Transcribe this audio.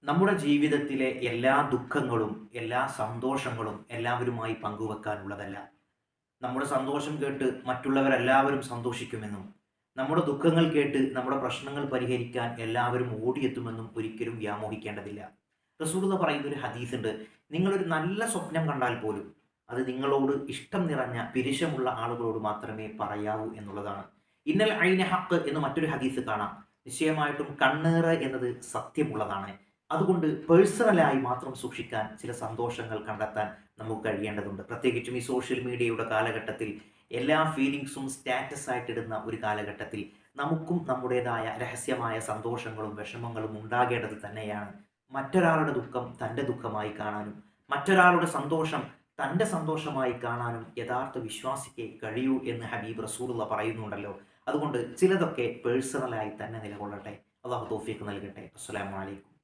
നമ്മുടെ ജീവിതത്തിലെ എല്ലാ ദുഃഖങ്ങളും, എല്ലാ സന്തോഷങ്ങളും എല്ലാവരുമായി പങ്കുവെക്കാനുള്ളതല്ല. നമ്മുടെ സന്തോഷം കേട്ട് മറ്റുള്ളവരെല്ലാവരും സന്തോഷിക്കുമെന്നും, നമ്മുടെ ദുഃഖങ്ങൾ കേട്ട് നമ്മുടെ പ്രശ്നങ്ങൾ പരിഹരിക്കാൻ എല്ലാവരും ഓടിയെത്തുമെന്നും ഒരിക്കലും വ്യാമോഹിക്കേണ്ടതില്ല. റസൂലുള്ളാഹി പറയുന്ന ഒരു ഹദീസുണ്ട്. നിങ്ങളൊരു നല്ല സ്വപ്നം കണ്ടാൽ പോലും അത് നിങ്ങളോട് ഇഷ്ടം നിറഞ്ഞ പിരിശമുള്ള ആളുകളോട് മാത്രമേ പറയാവൂ എന്നുള്ളതാണ്. ഇന്നൽ ഐന ഹഖ് എന്ന് മറ്റൊരു ഹദീസ് കാണാം. നിശ്ചയമായിട്ടും കണ്ണേറ് എന്നത് സത്യമുള്ളതാണ്. അതുകൊണ്ട് പേഴ്സണലായി മാത്രം സൂക്ഷിക്കാൻ ചില സന്തോഷങ്ങൾ കണ്ടെത്താൻ നമുക്ക് കഴിയേണ്ടതുണ്ട്. പ്രത്യേകിച്ചും ഈ സോഷ്യൽ മീഡിയയുടെ കാലഘട്ടത്തിൽ എല്ലാ ഫീലിങ്സും സ്റ്റാറ്റസ് ആയിട്ടിടുന്ന ഒരു കാലഘട്ടത്തിൽ നമുക്കും നമ്മുടേതായ രഹസ്യമായ സന്തോഷങ്ങളും വിഷമങ്ങളും ഉണ്ടാകേണ്ടത് തന്നെയാണ്. മറ്റൊരാളുടെ ദുഃഖം തൻ്റെ ദുഃഖമായി കാണാനും മറ്റൊരാളുടെ സന്തോഷം തൻ്റെ സന്തോഷമായി കാണാനും യഥാർത്ഥ വിശ്വാസിക്ക് കഴിയൂ എന്ന് ഹബീബ് റസൂലുള്ള പറയുന്നുണ്ടല്ലോ. അതുകൊണ്ട് ചിലതൊക്കെ പേഴ്സണലായി തന്നെ നിലകൊള്ളട്ടെ. അള്ളാഹു തൗഫീഖ് നൽകട്ടെ. അസ്സലാമു അലൈക്കും.